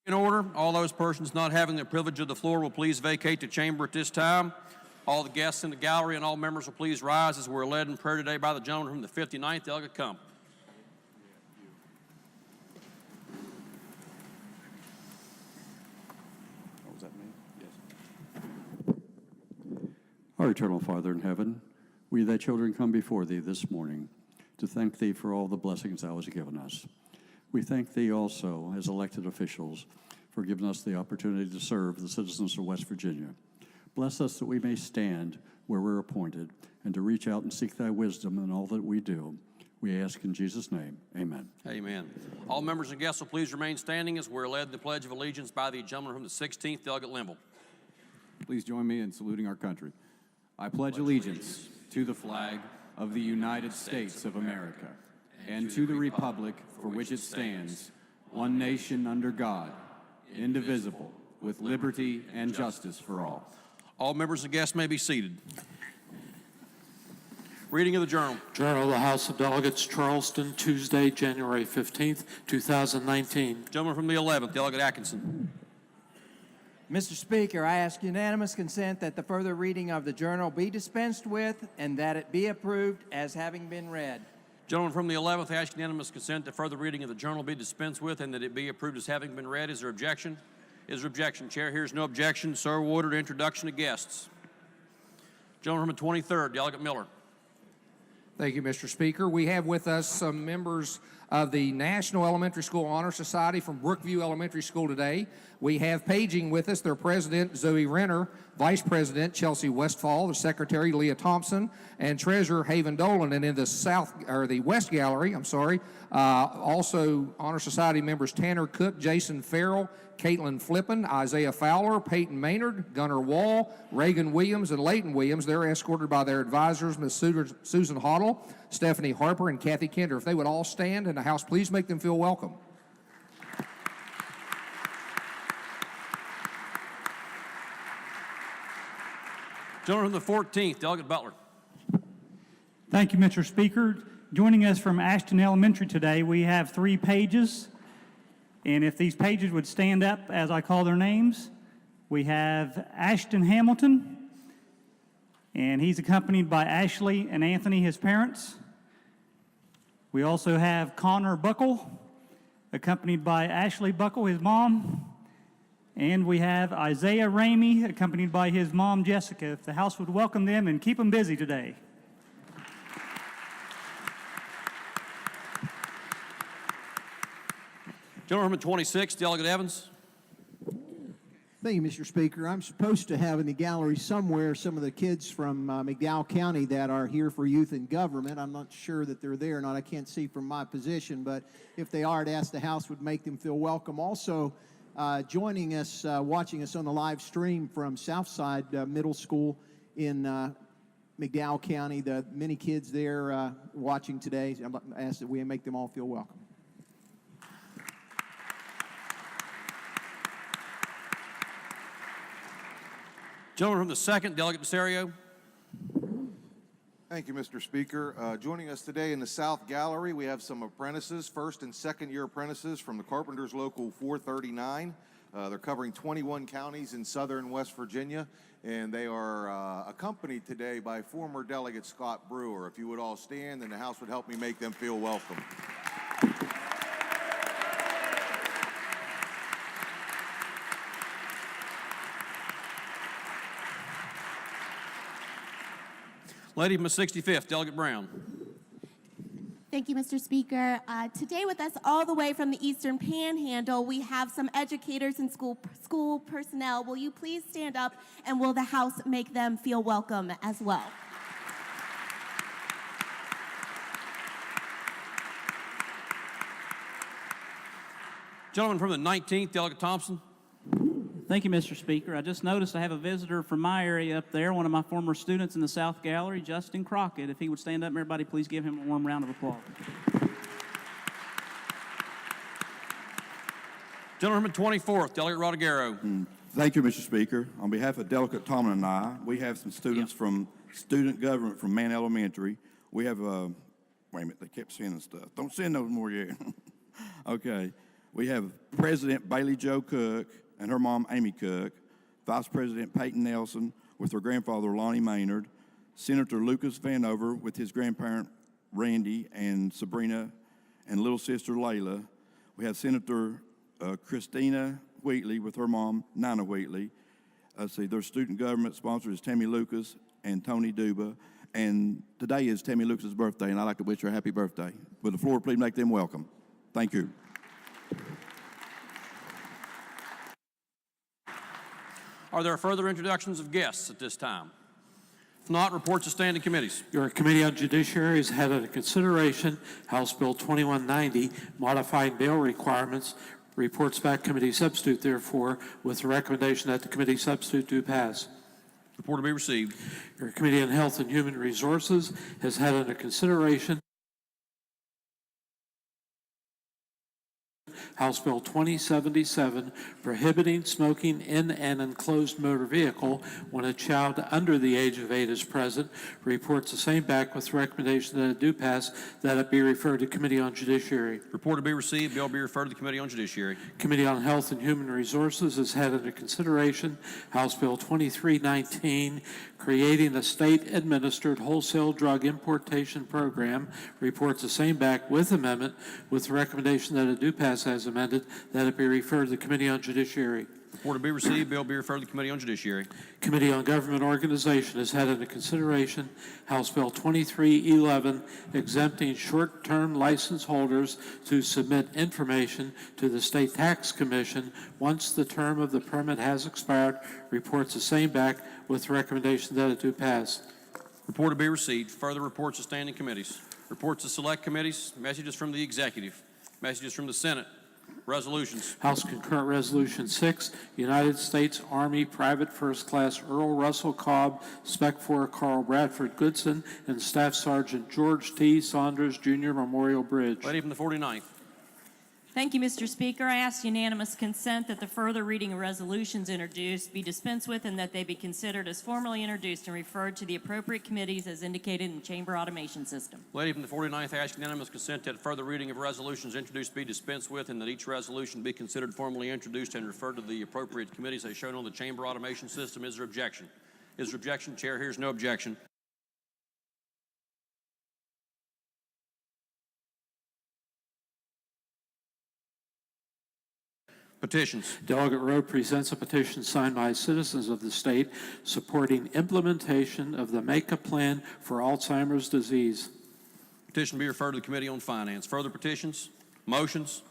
In order, all those persons not having the privilege of the floor will please vacate the chamber at this time. All the guests in the gallery and all members will please rise as we're led in prayer today by the gentleman from the 59th Delegate Come. Our eternal Father in heaven, we thy children come before thee this morning to thank thee for all the blessings thou hast given us. We thank thee also as elected officials for giving us the opportunity to serve the citizens of West Virginia. Bless us that we may stand where we're appointed and to reach out and seek thy wisdom in all that we do. We ask in Jesus' name, amen. Amen. All members and guests will please remain standing as we're led in the Pledge of Allegiance by the gentleman from the 16th Delegate Linville. Please join me in saluting our country. I pledge allegiance to the flag of the United States of America and to the republic for which it stands, one nation under God, indivisible, with liberty and justice for all. All members and guests may be seated. Reading of the Journal. Journal of the House of Delegates, Charleston, Tuesday, January 15th, 2019. Gentleman from the 11th, Delegate Atkinson. Mr. Speaker, I ask unanimous consent that the further reading of the journal be dispensed with and that it be approved as having been read. Gentleman from the 11th, ask unanimous consent that further reading of the journal be dispensed with and that it be approved as having been read. Is there objection? Is there objection? Chair hears no objection. So ordered. Introduction of guests. Gentleman from the 23rd, Delegate Miller. Thank you, Mr. Speaker. We have with us some members of the National Elementary School Honor Society from Brookview Elementary School today. We have paging with us their president, Zoe Renner, vice president, Chelsea Westfall, the secretary, Leah Thompson, and treasurer, Haven Dolan. And in the West Gallery, also Honor Society members Tanner Cook, Jason Farrell, Caitlin Flippin, Isaiah Fowler, Peyton Maynard, Gunnar Wall, Reagan Williams, and Leighton Williams. They're escorted by their advisors, Ms. Susan Hoddle, Stephanie Harper, and Kathy Kinder. If they would all stand in the House, please make them feel welcome. Gentleman from the 14th, Delegate Butler. Thank you, Mr. Speaker. Joining us from Ashton Elementary today, we have 3 pages. And if these pages would stand up as I call their names, we have Ashton Hamilton, and he's accompanied by Ashley and Anthony, his parents. We also have Connor Buckle, accompanied by Ashley Buckle, his mom. And we have Isaiah Ramey, accompanied by his mom, Jessica. If the House would welcome them and keep them busy today. Gentleman from the 26th, Delegate Evans. Thank you, Mr. Speaker. I'm supposed to have in the gallery somewhere some of the kids from McDowell County that are here for Youth in Government. I'm not sure that they're there or not. I can't see from my position, but if they are, I'd ask the House would make them feel welcome. Also, joining us, watching us on the live stream from Southside Middle School in McDowell County, the many kids there watching today, I ask that we make them all feel welcome. Gentleman from the 2nd, Delegate Desario. Thank you, Mr. Speaker. Joining us today in the South Gallery, we have some apprentices, first and second year apprentices from the Carpenters Local 439. They're covering 21 counties in southern West Virginia, and they are accompanied today by former Delegate Scott Brewer. If you would all stand, and the House would help me make them feel welcome. Lady from the 65th, Delegate Brown. Thank you, Mr. Speaker. Today with us all the way from the Eastern Panhandle, we have some educators and school personnel. Will you please stand up, and will the House make them feel welcome as well? Gentleman from the 19th, Delegate Thompson. Thank you, Mr. Speaker. I just noticed I have a visitor from my area up there, one of my former students in the South Gallery, Justin Crockett. If he would stand up, everybody please give him a warm round of applause. Gentleman from 24th, Delegate Rodriguero. Thank you, Mr. Speaker. On behalf of Delegate Tomlin and I, we have some students from student government from Mann Elementary. We have, wait a minute, they kept sending stuff. Don't send no more yet. Okay. We have President Bailey Jo Cook and her mom, Amy Cook, Vice President Peyton Nelson with her grandfather, Lonnie Maynard, Senator Lucas Vanover with his grandparent, Randy, and Sabrina, and little sister, Layla. We have Senator Christina Wheatley with her mom, Nina Wheatley. Let's see, their student government sponsor is Tammy Lucas and Tony Duba. And today is Tammy Lucas's birthday, and I'd like to wish her a happy birthday. Would the floor please make them welcome? Thank you. Are there further introductions of guests at this time? If not, reports of standing committees. Your Committee on Judiciary has had under consideration House Bill 2190, modifying bail requirements. Reports back committee substitute, therefore, with the recommendation that the committee substitute do pass. Report to be received. Your Committee on Health and Human Resources has had under consideration House Bill 2077, prohibiting smoking in an enclosed motor vehicle when a child under the age of 8 is present. Reports the same back with the recommendation that it do pass, that it be referred to Committee on Judiciary. Report to be received. Bill be referred to the Committee on Judiciary. Committee on Health and Human Resources has had under consideration House Bill 2319, creating a state-administered wholesale drug importation program. Reports the same back with amendment, with the recommendation that it do pass as amended, that it be referred to the Committee on Judiciary. Report to be received. Bill be referred to the Committee on Judiciary. Committee on Government Organization has had under consideration House Bill 2311, exempting short-term license holders to submit information to the State Tax Commission once the term of the permit has expired. Reports the same back with the recommendation that it do pass. Report to be received. Further reports of standing committees. Reports of select committees. Messages from the executive. Messages from the Senate. Resolutions. House Concurrent Resolution 6, United States Army Private First Class Earl Russell Cobb, Spec 4 Carl Bradford Goodson, and Staff Sergeant George T. Saunders, Jr. Memorial Bridge. Lady from the 49th. Thank you, Mr. Speaker. I ask unanimous consent that the further reading of resolutions introduced be dispensed with and that they be considered as formally introduced and referred to the appropriate committees as indicated in the chamber automation system. Lady from the 49th, I ask unanimous consent that further reading of resolutions introduced be dispensed with and that each resolution be considered formally introduced and referred to the appropriate committees as shown on the chamber automation system. Is there objection? Is there objection? Chair hears no objection. Petitions. Delegate Rowe presents a petition signed by citizens of the state supporting implementation of the MAKA plan for Alzheimer's disease. Petition be referred to the Committee on Finance. Further petitions? Motions?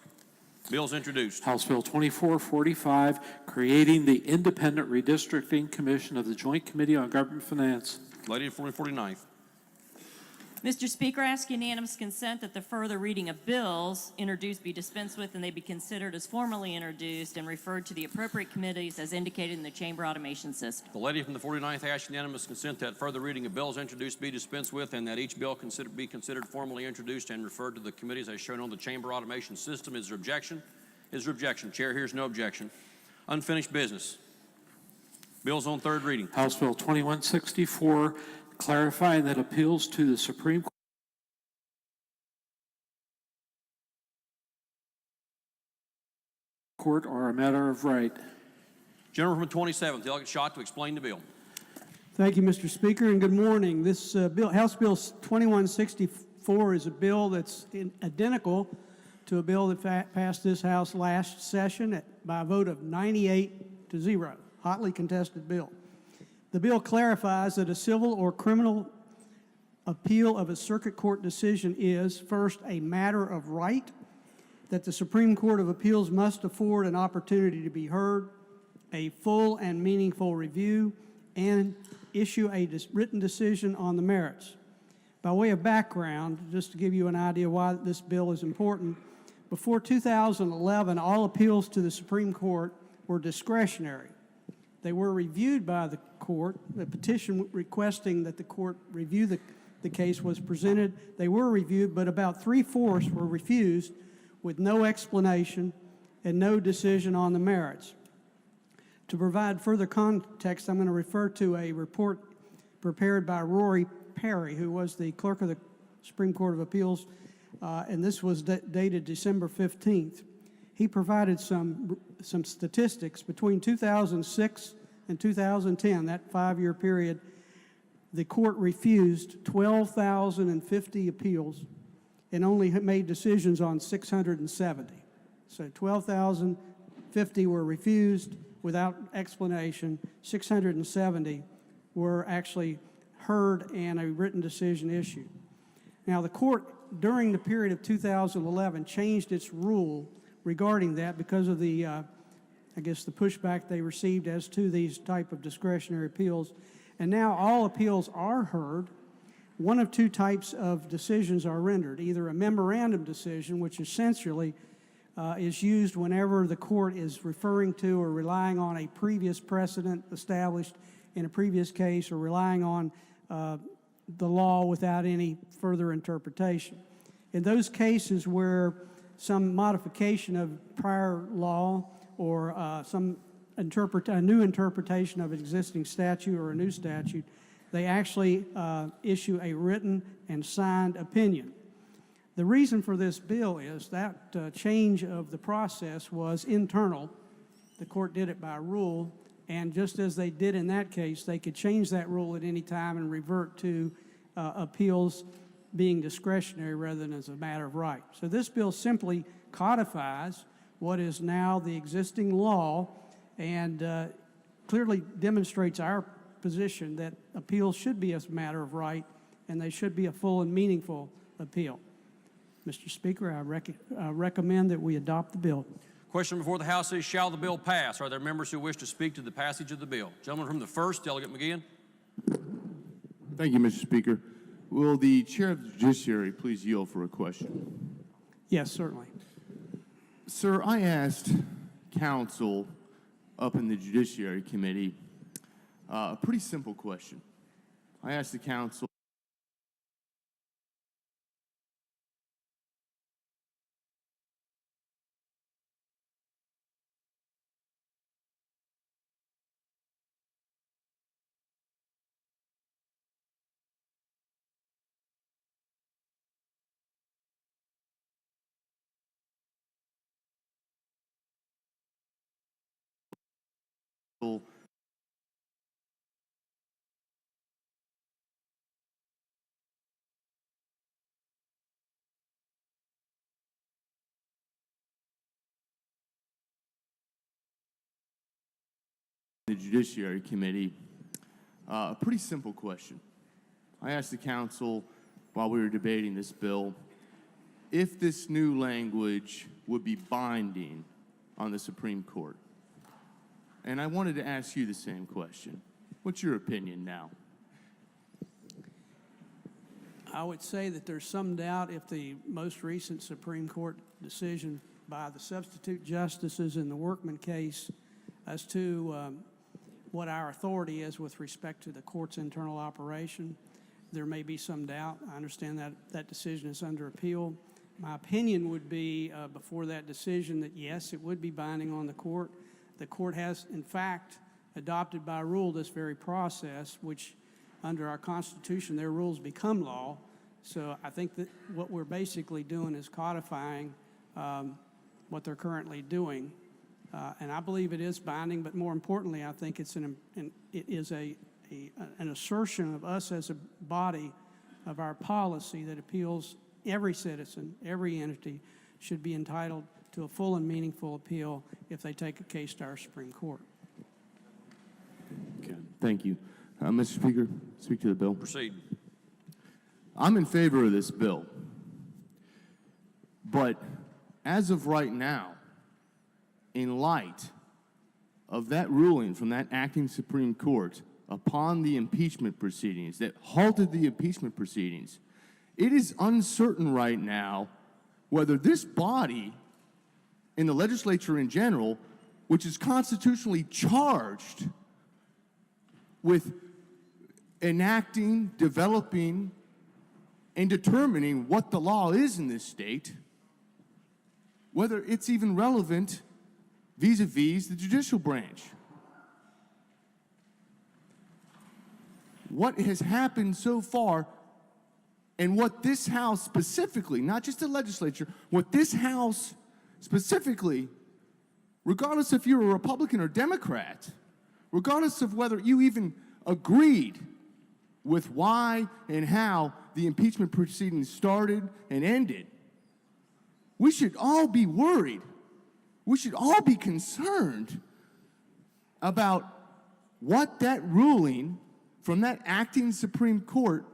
Bills introduced. House Bill 2445, creating the Independent Redistricting Commission of the Joint Committee on Government Finance. Lady from the 49th. Mr. Speaker, I ask unanimous consent that the further reading of bills introduced be dispensed with and they be considered as formally introduced and referred to the appropriate committees as indicated in the chamber automation system. The lady from the 49th asks unanimous consent that further reading of bills introduced be dispensed with and that each bill be considered formally introduced and referred to the committees as shown on the chamber automation system. Is there objection? Is there objection? Chair hears no objection. Unfinished business. Bills on third reading. House Bill 2164, clarifying that appeals to the Supreme Court are a matter of right. Gentleman from the 27th, Delegate Schott, to explain the bill. Thank you, Mr. Speaker, and good morning. This House Bill 2164 is a bill that's identical to a bill that passed this House last session by a vote of 98-0, hotly contested bill. The bill clarifies that a civil or criminal appeal of a circuit court decision is, first, a matter of right, that the Supreme Court of Appeals must afford an opportunity to be heard, a full and meaningful review, and issue a written decision on the merits. By way of background, just to give you an idea why this bill is important, before 2011, all appeals to the Supreme Court were discretionary. They were reviewed by the court. The petition requesting that the court review the case was presented. They were reviewed, but about 3/4 were refused with no explanation and no decision on the merits. To provide further context, I'm going to refer to a report prepared by Rory Perry, who was the clerk of the Supreme Court of Appeals, and this was dated December 15th. he provided some statistics. Between 2006 and 2010, that 5-year period, the court refused 12,050 appeals and only made decisions on 670. So 12,050 were refused without explanation. 670 were actually heard and a written decision issued. Now, the court, during the period of 2011, changed its rule regarding that because of the, I guess, the pushback they received as to these type of discretionary appeals. And now all appeals are heard. One of two types of decisions are rendered, either a memorandum decision, which essentially is used whenever the court is referring to or relying on a previous precedent established in a previous case or relying on the law without any further interpretation. In those cases where some modification of prior law or a new interpretation of an existing statute or a new statute, they actually issue a written and signed opinion. The reason for this bill is that change of the process was internal. The court did it by rule, and just as they did in that case, they could change that rule at any time and revert to appeals being discretionary rather than as a matter of right. So this bill simply codifies what is now the existing law and clearly demonstrates our position that appeals should be a matter of right and they should be a full and meaningful appeal. Mr. Speaker, I recommend that we adopt the bill. Question before the House is, shall the bill pass? Are there members who wish to speak to the passage of the bill? Gentleman from the first, Delegate McGeehan. Thank you, Mr. Speaker. Will the Chair of the Judiciary please yield for a question? Yes, certainly. Sir, I asked counsel up in the Judiciary Committee a pretty simple question. I asked the counsel the Judiciary Committee a pretty simple question. I asked the counsel while we were debating this bill if this new language would be binding on the Supreme Court. And I wanted to ask you the same question. What's your opinion now? I would say that there's some doubt if the most recent Supreme Court decision by the substitute justices in the Workman case as to what our authority is with respect to the court's internal operation. There may be some doubt. I understand that that decision is under appeal. My opinion would be before that decision that yes, it would be binding on the court. The court has, in fact, adopted by rule this very process, which under our Constitution, their rules become law. So I think that what we're basically doing is codifying what they're currently doing. And I believe it is binding, but more importantly, I think it's it is an assertion of us as a body of our policy that appeals every citizen, every entity should be entitled to a full and meaningful appeal if they take a case to our Supreme Court. Okay, thank you. Mr. Speaker, speak to the bill. Proceed. I'm in favor of this bill. But as of right now, in light of that ruling from that acting Supreme Court upon the impeachment proceedings that halted the impeachment proceedings, it is uncertain right now whether this body and the legislature in general, which is constitutionally charged with enacting, developing, and determining what the law is in this state, whether it's even relevant vis-a-vis the judicial branch. What has happened so far and what this House specifically, not just the legislature, what this House Specifically, regardless if you're a Republican or Democrat, regardless of whether you even agreed with why and how the impeachment proceedings started and ended, we should all be worried. We should all be concerned about what that ruling from that acting Supreme Court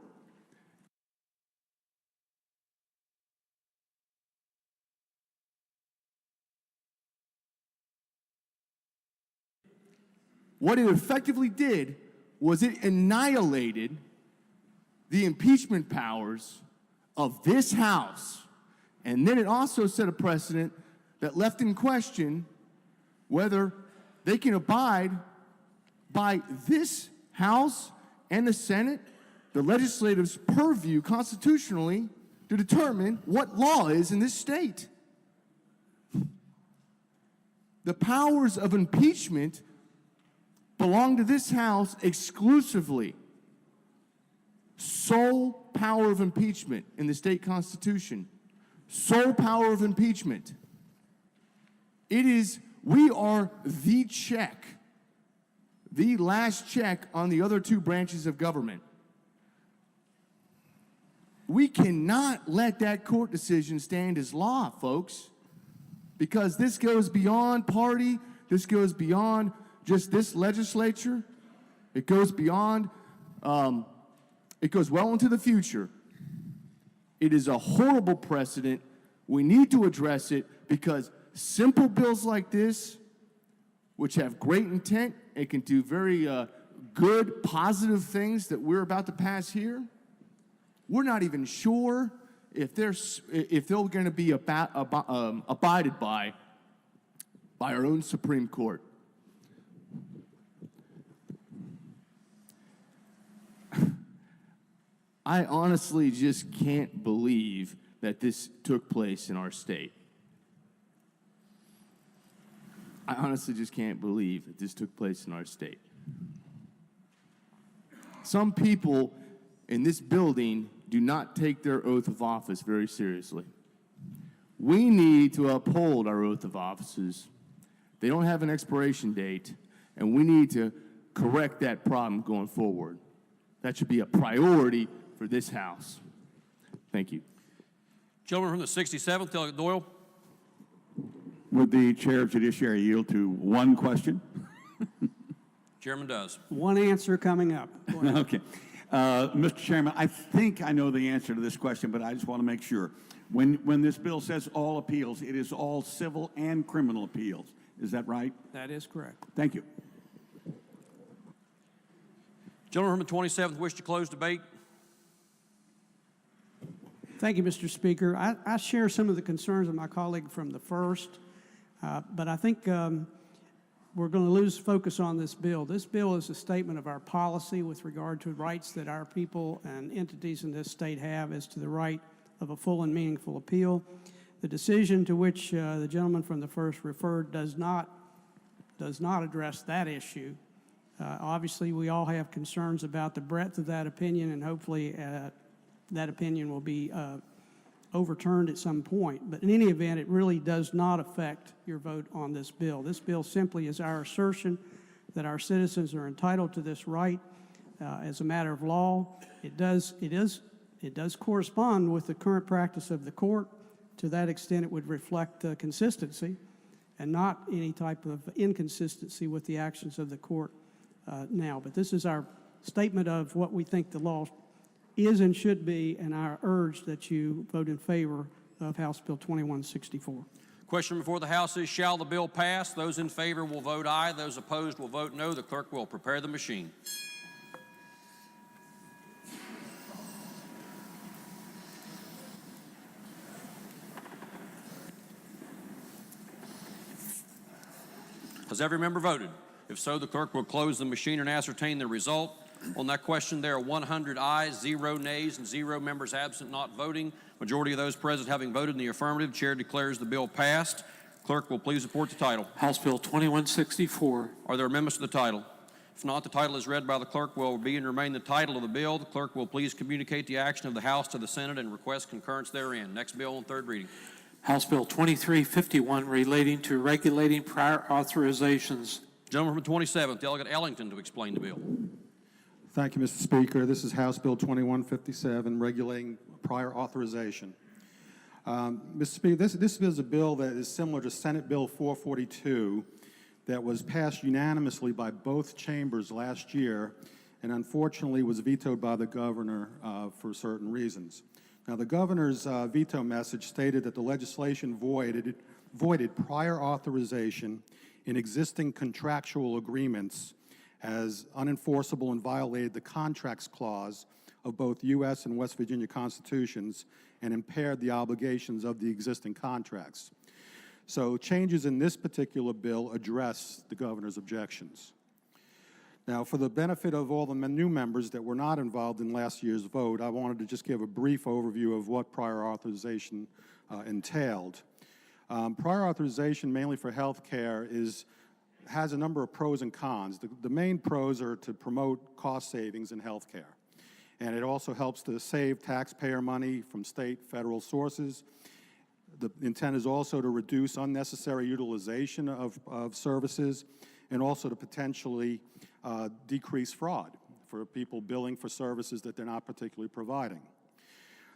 what it effectively did was it annihilated the impeachment powers of this House. And then it also set a precedent that left in question whether they can abide by this House and the Senate, the legislative's purview constitutionally to determine what law is in this state. The powers of impeachment belong to this House exclusively. Sole power of impeachment in the state constitution. Sole power of impeachment. We are the check, the last check on the other two branches of government. We cannot let that court decision stand as law, folks, because this goes beyond party, this goes beyond just this legislature. It goes beyond, it goes well into the future. It is a horrible precedent. We need to address it because simple bills like this, which have great intent and can do very good, positive things that we're about to pass here, we're not even sure if they're going to be abided by our own Supreme Court. I honestly just can't believe that this took place in our state. I honestly just can't believe that this took place in our state. Some people in this building do not take their oath of office very seriously. We need to uphold our oath of offices. They don't have an expiration date, and we need to correct that problem going forward. That should be a priority for this House. Thank you. Gentleman from the 67th, Delegate Doyle. Would the Chair of Judiciary yield to one question? Chairman does. One answer coming up. Go ahead. Okay. Mr. Chairman, I think I know the answer to this question, but I just want to make sure. When this bill says all appeals, it is all civil and criminal appeals. Is that right? That is correct. Thank you. Gentleman from the 27th, wish to close debate. Thank you, Mr. Speaker. I share some of the concerns of my colleague from the first, but I think we're going to lose focus on this bill. This bill is a statement of our policy with regard to rights that our people and entities in this state have as to the right of a full and meaningful appeal. The decision to which the gentleman from the first referred does not address that issue. Obviously, we all have concerns about the breadth of that opinion, and hopefully that opinion will be overturned at some point. But in any event, it really does not affect your vote on this bill. This bill simply is our assertion that our citizens are entitled to this right as a matter of law. It does correspond with the current practice of the court. To that extent, it would reflect consistency and not any type of inconsistency with the actions of the court now. But this is our statement of what we think the law is and should be, and I urge that you vote in favor of House Bill 2164. Question before the House is, shall the bill pass? Those in favor will vote aye. Those opposed will vote no. The clerk will prepare the machine. Has every member voted? If so, the clerk will close the machine and ascertain the result. On that question, there are 100 ayes, 0 nays, and 0 members absent not voting. Majority of those present having voted in the affirmative, Chair declares the bill passed. Clerk will please report the title. House Bill 2164. Are there amendments to the title? If not, the title is read by the clerk will be and remain the title of the bill. The clerk will please communicate the action of the House to the Senate and request concurrence therein. Next bill on third reading. House Bill 2351 relating to regulating prior authorizations. Gentleman from the 27th, Delegate Ellington, to explain the bill. Thank you, Mr. Speaker. This is House Bill 2157, regulating prior authorization. Mr. Speaker, this is a bill that is similar to Senate Bill 442 that was passed unanimously by both chambers last year and unfortunately was vetoed by the governor for certain reasons. Now, the governor's veto message stated that the legislation voided prior authorization in existing contractual agreements as unenforceable and violated the contracts clause of both U.S. and West Virginia constitutions and impaired the obligations of the existing contracts. So changes in this particular bill address the governor's objections. Now, for the benefit of all the new members that were not involved in last year's vote, I wanted to just give a brief overview of what prior authorization entailed. Prior authorization, mainly for health care, has a number of pros and cons. The main pros are to promote cost savings in health care. And it also helps to save taxpayer money from state, federal sources. The intent is also to reduce unnecessary utilization of services and also to potentially decrease fraud for people billing for services that they're not particularly providing.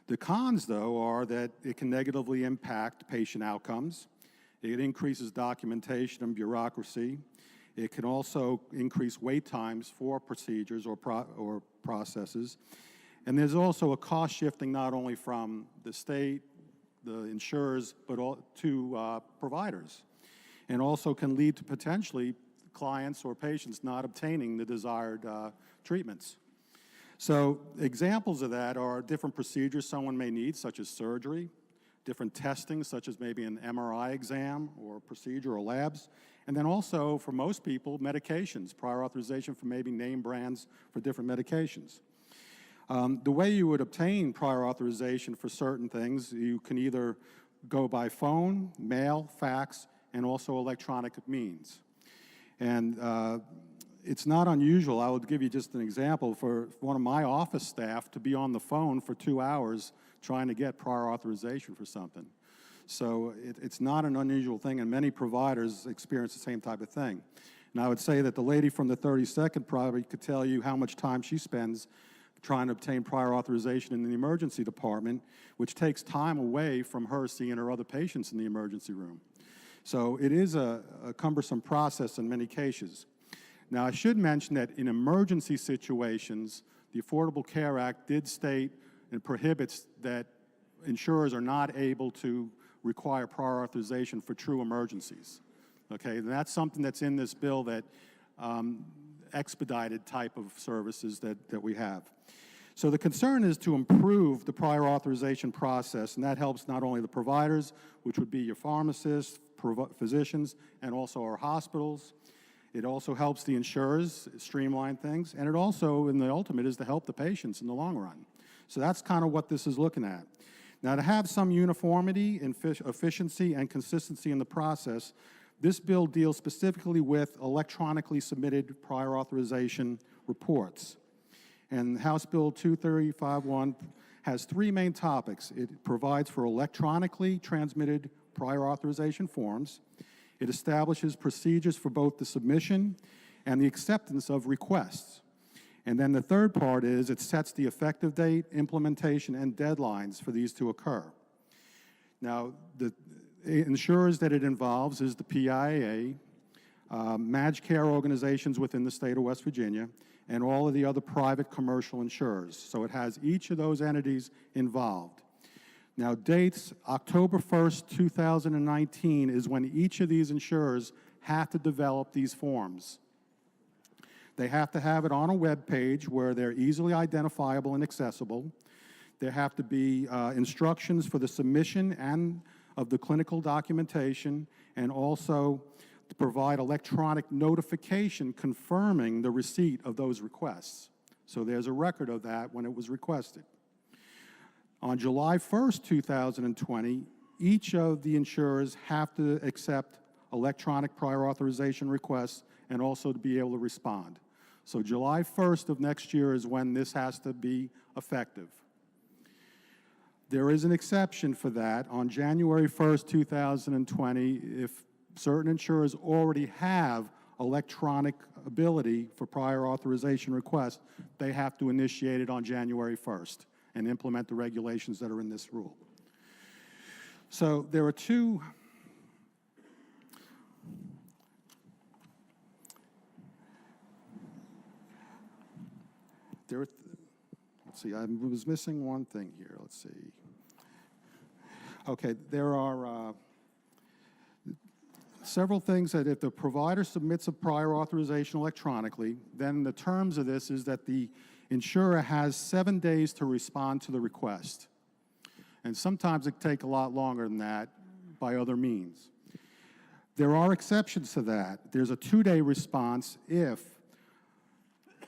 The cons, though, are that it can negatively impact patient outcomes. It increases documentation and bureaucracy. It can also increase wait times for procedures or processes. And there's also a cost shifting not only from the state, the insurers, but to providers. And also can lead to potentially clients or patients not obtaining the desired treatments. So examples of that are different procedures someone may need, such as surgery, different testing, such as maybe an MRI exam or procedure or labs, and then also, for most people, medications, prior authorization for maybe name brands for different medications. The way you would obtain prior authorization for certain things, you can either go by phone, mail, fax, and also electronic means. And it's not unusual. I would give you just an example for one of my office staff to be on the phone for 2 hours trying to get prior authorization for something. So it's not an unusual thing, and many providers experience the same type of thing. And I would say that the lady from the 32nd probably could tell you how much time she spends trying to obtain prior authorization in the emergency department, which takes time away from her seeing her other patients in the emergency room. So it is a cumbersome process in many cases. Now, I should mention that in emergency situations, the Affordable Care Act did state and prohibits that insurers are not able to require prior authorization for true emergencies. Okay, and that's something that's in this bill, that expedited type of services that we have. So the concern is to improve the prior authorization process, and that helps not only the providers, which would be your pharmacists, physicians, and also our hospitals. It also helps the insurers streamline things, and it also, in the ultimate, is to help the patients in the long run. So that's kind of what this is looking at. Now, to have some uniformity, efficiency, and consistency in the process, this bill deals specifically with electronically submitted prior authorization reports. And House Bill 2351 has three main topics. It provides for electronically transmitted prior authorization forms. It establishes procedures for both the submission and the acceptance of requests. And then the third part is it sets the effective date, implementation, and deadlines for these to occur. Now, the insurers that it involves is the PIA, managed care organizations within the state of West Virginia, and all of the other private commercial insurers. So it has each of those entities involved. Now, dates, October 1st, 2019 is when each of these insurers have to develop these forms. They have to have it on a web page where they're easily identifiable and accessible. There have to be instructions for the submission and of the clinical documentation, and also to provide electronic notification confirming the receipt of those requests. So there's a record of that when it was requested. On July 1st, 2020, each of the insurers have to accept electronic prior authorization requests and also to be able to respond. So July 1st of next year is when this has to be effective. There is an exception for that. On January 1st, 2020, if certain insurers already have electronic ability for prior authorization requests, they have to initiate it on January 1st and implement the regulations that are in this rule. So there are two let's see, I was missing one thing here. Let's see. Okay, there are several things that if the provider submits a prior authorization electronically, then the terms of this is that the insurer has 7 days to respond to the request. And sometimes it can take a lot longer than that by other means. There are exceptions to that. There's a 2-day response if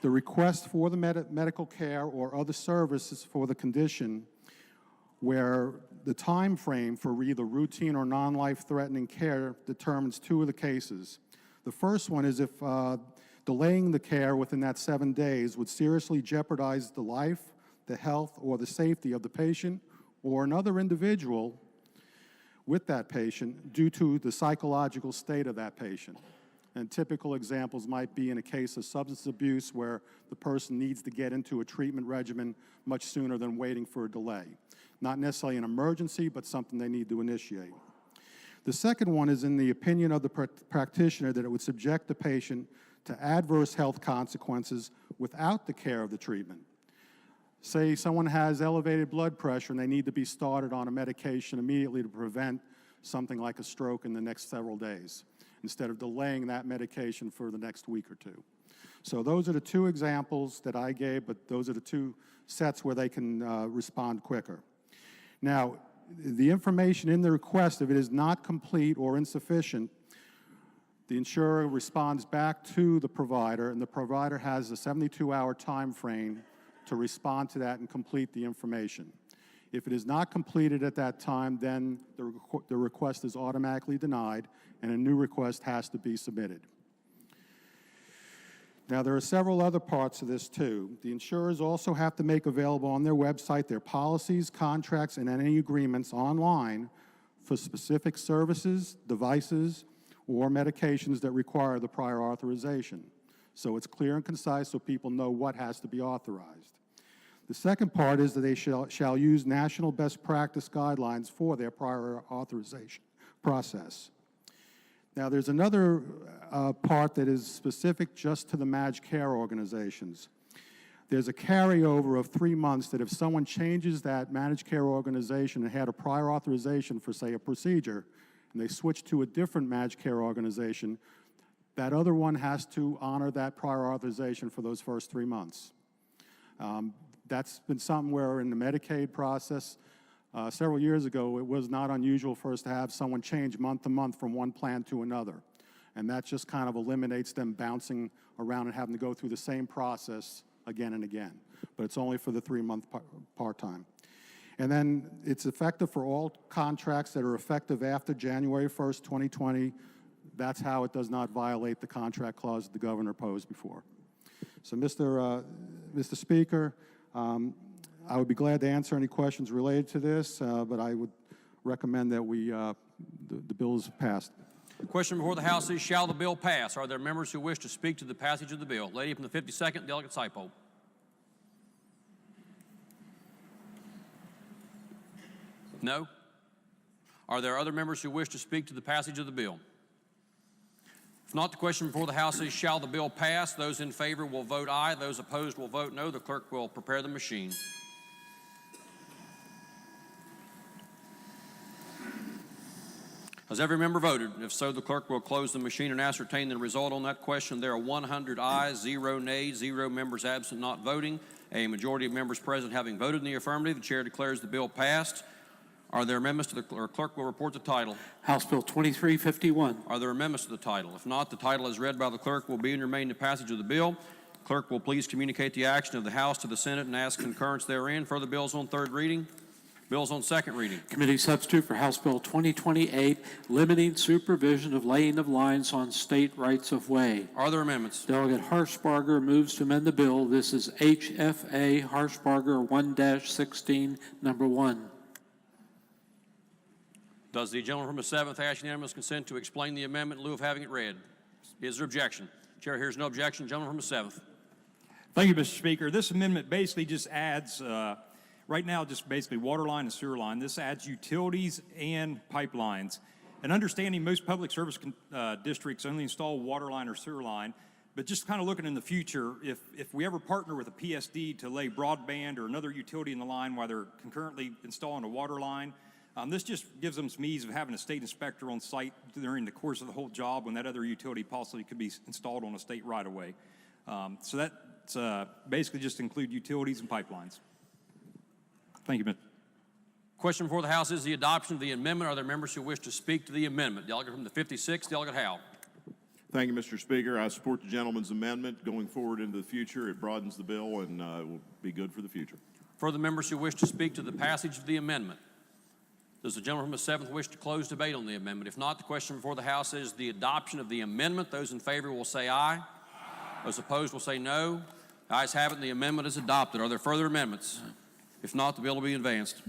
the request for the medical care or other services for the condition where the time frame for either routine or non-life-threatening care determines 2 of the cases. The first one is if delaying the care within that 7 days would seriously jeopardize the life, the health, or the safety of the patient or another individual with that patient due to the psychological state of that patient. And typical examples might be in a case of substance abuse where the person needs to get into a treatment regimen much sooner than waiting for a delay. Not necessarily an emergency, but something they need to initiate. The second one is in the opinion of the practitioner that it would subject the patient to adverse health consequences without the care of the treatment. Say someone has elevated blood pressure and they need to be started on a medication immediately to prevent something like a stroke in the next several days, instead of delaying that medication for the next week or two. So those are the 2 examples that I gave, but those are the 2 sets where they can respond quicker. Now, the information in the request, if it is not complete or insufficient, the insurer responds back to the provider, and the provider has a 72-hour time frame to respond to that and complete the information. If it is not completed at that time, then the request is automatically denied, and a new request has to be submitted. Now, there are several other parts of this, too. The insurers also have to make available on their website their policies, contracts, and any agreements online for specific services, devices, or medications that require the prior authorization. So it's clear and concise so people know what has to be authorized. The second part is that they shall use national best practice guidelines for their prior authorization process. Now, there's another part that is specific just to the managed care organizations. There's a carryover of 3 months that if someone changes that managed care organization and had a prior authorization for, say, a procedure, and they switch to a different managed care organization, that other one has to honor that prior authorization for those first 3 months. That's been something where in the Medicaid process, several years ago, it was not unusual for us to have someone change month to month from one plan to another. And that just kind of eliminates them bouncing around and having to go through the same process again and again. But it's only for the 3-month part-time. And then it's effective for all contracts that are effective after January 1st, 2020. That's how it does not violate the contract clause the governor posed before. So, Mr. Speaker, I would be glad to answer any questions related to this, but I would recommend that the bill is passed. The question before the House is, shall the bill pass? Are there members who wish to speak to the passage of the bill? Lady from the 52nd, Delegate Saipo. No? Are there other members who wish to speak to the passage of the bill? If not, the question before the House is, shall the bill pass? Those in favor will vote aye. Those opposed will vote no. The clerk will prepare the machine. Has every member voted? If so, the clerk will close the machine and ascertain the result on that question. There are 100 ayes, 0 nays, 0 members absent not voting. A majority of members present having voted in the affirmative, the chair declares the bill passed. Are there amendments to the clerk will report the title? House Bill 2351. Are there amendments to the title? If not, the title as read by the clerk will be and remain the passage of the bill. Clerk will please communicate the action of the House to the Senate and ask concurrence therein. Further bills on third reading. Bills on second reading. Committee substitute for House Bill 2028, limiting supervision of laying of lines on state rights of way. Are there amendments? Delegate Harshbarger moves to amend the bill. This is HFA Harshbarger 1-16, number 1. Does the gentleman from the 7th ask unanimous consent to explain the amendment in lieu of having it read? Is there objection? Chair hears no objection. Gentleman from the 7th. Thank you, Mr. Speaker. This amendment basically just adds, right now, just basically water line and sewer line. This adds utilities and pipelines. And understanding most public service districts only install water line or sewer line, but just kind of looking in the future, if we ever partner with a PSD to lay broadband or another utility in the line while they're concurrently installing a water line, this just gives them some ease of having a state inspector on site during the course of the whole job when that other utility possibly could be installed on a state right-of-way. So that's basically just include utilities and pipelines. Thank you, Mr. Question before the House is the adoption of the amendment. Are there members who wish to speak to the amendment? Delegate from the 56th, Delegate Howe. Thank you, Mr. Speaker. I support the gentleman's amendment. Going forward into the future, it broadens the bill and it will be good for the future. Further members who wish to speak to the passage of the amendment? Does the gentleman from the 7th wish to close debate on the amendment? If not, the question before the House is the adoption of the amendment. Those in favor will say aye. Those opposed will say no. The ayes have it, and the amendment is adopted. Are there further amendments? If not, the bill will be advanced.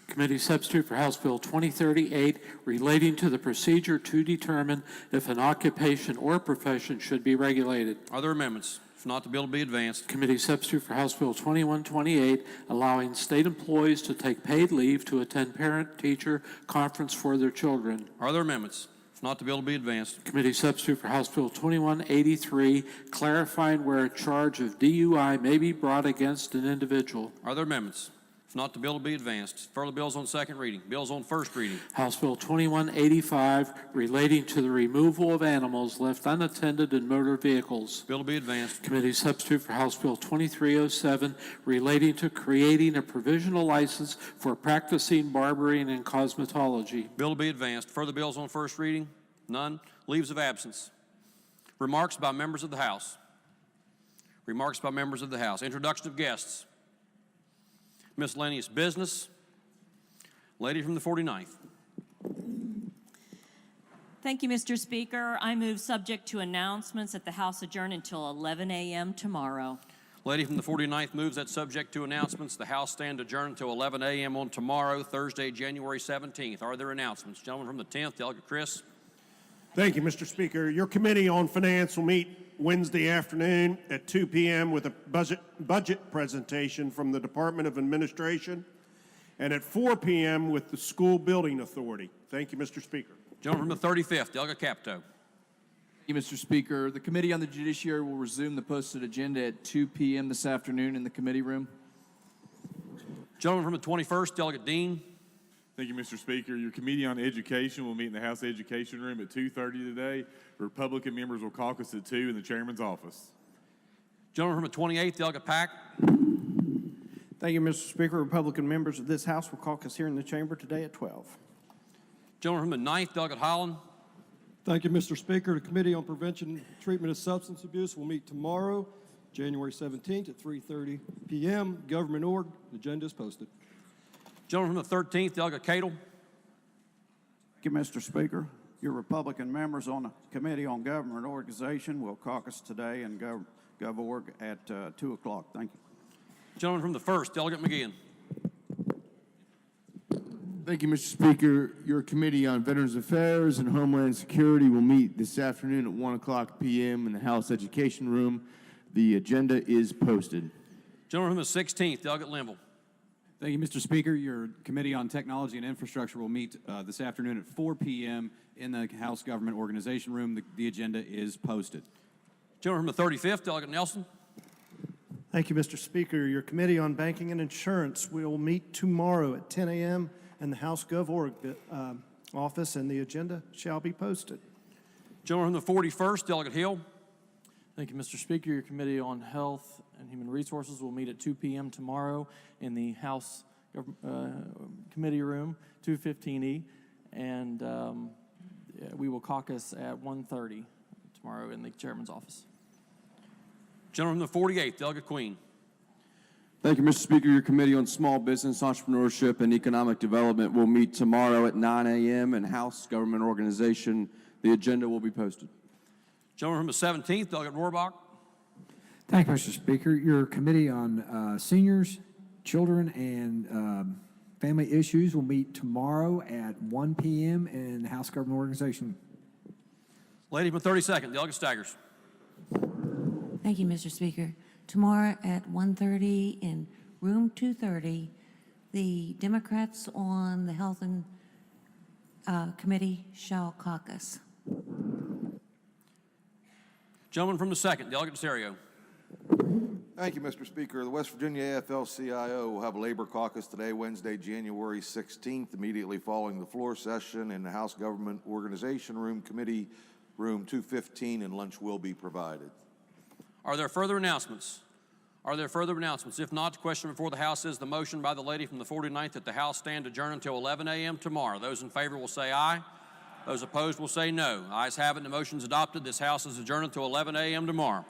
Committee substitute for House Bill 2038 relating to the procedure to determine if an occupation or profession should be regulated. Are there amendments? If not, the bill will be advanced. Committee substitute for House Bill 2128 allowing state employees to take paid leave to attend parent-teacher conference for their children. Are there amendments? If not, the bill will be advanced. Committee substitute for House Bill 2183 clarifying where a charge of DUI may be brought against an individual. Are there amendments? If not, the bill will be advanced. Further bills on second reading. Bills on first reading. House Bill 2185 relating to the removal of animals left unattended in motor vehicles. Bill will be advanced. Committee substitute for House Bill 2307 relating to creating a provisional license for practicing barbering and cosmetology. Bill will be advanced. Further bills on first reading. None. Leaves of absence. Remarks by members of the House. Remarks by members of the House. Introduction of guests. Miscellaneous business. Lady from the 49th. Thank you, Mr. Speaker. I move subject to announcements that the House adjourn until 11 a.m. tomorrow. Lady from the 49th moves that subject to announcements. The House stand adjourned until 11 a.m. on tomorrow, Thursday, January 17th. Are there announcements? Gentleman from the 10th, Delegate Chris. Thank you, Mr. Speaker. Your Committee on Finance will meet Wednesday afternoon at 2 p.m. with a budget presentation from the Department of Administration, and at 4 p.m. with the School Building Authority. Thank you, Mr. Speaker. Gentleman from the 35th, Delegate Capito. Thank you, Mr. Speaker. The Committee on the Judiciary will resume the posted agenda at 2 p.m. this afternoon in the committee room. Gentleman from the 21st, Delegate Dean. Thank you, Mr. Speaker. Your Committee on Education will meet in the House Education Room at 2:30 today. Republican members will caucus at 2 in the Chairman's office. Gentleman from the 28th, Delegate Pack. Thank you, Mr. Speaker. Republican members of this House will caucus here in the chamber today at 12. Gentleman from the 9th, Delegate Holland. Thank you, Mr. Speaker. The Committee on Prevention and Treatment of Substance Abuse will meet tomorrow, January 17th at 3:30 p.m. Government org. The agenda is posted. Gentleman from the 13th, Delegate Cato. Thank you, Mr. Speaker. Your Republican members on the Committee on Government Organization will caucus today in GovOrg at 2 o'clock. Thank you. Gentleman from the 1st, Delegate McGeehan. Thank you, Mr. Speaker. Your Committee on Veterans Affairs and Homeland Security will meet this afternoon at 1 o'clock p.m. in the House Education Room. The agenda is posted. Gentleman from the 16th, Delegate Linville. Thank you, Mr. Speaker. Your Committee on Technology and Infrastructure will meet this afternoon at 4 p.m. in the House Government Organization Room. The agenda is posted. Gentleman from the 35th, Delegate Nelson. Thank you, Mr. Speaker. Your Committee on Banking and Insurance will meet tomorrow at 10 a.m. in the House GovOrg office, and the agenda shall be posted. Gentleman from the 41st, Delegate Hill. Thank you, Mr. Speaker. Your Committee on Health and Human Resources will meet at 2 p.m. tomorrow in the House Committee Room, 215E, and we will caucus at 1:30 tomorrow in the Chairman's office. Gentleman from the 48th, Delegate Queen. Thank you, Mr. Speaker. Your Committee on Small Business, Entrepreneurship, and Economic Development will meet tomorrow at 9 a.m. in House Government Organization. The agenda will be posted. Gentleman from the 17th, Delegate Rohrbach. Thank you, Mr. Speaker. Your Committee on Seniors, Children, and Family Issues will meet tomorrow at 1 p.m. in the House Government Organization. Lady from 32nd, Delegate Staggers. Thank you, Mr. Speaker. Tomorrow at 1:30 in room 230, the Democrats on the Health and Committee shall caucus. Gentleman from the 2nd, Delegate Serio. Thank you, Mr. Speaker. The West Virginia AFL-CIO will have a labor caucus today, Wednesday, January 16th, immediately following the floor session in the House Government Organization Room, Committee Room 215, and lunch will be provided. Are there further announcements? Are there further announcements? If not, the question before the House is the motion by the lady from the 49th that the House stand adjourned until 11 a.m. tomorrow. Those in favor will say aye. Those opposed will say no. Ayes have it, and the motion is adopted. This House is adjourned until 11 a.m. tomorrow.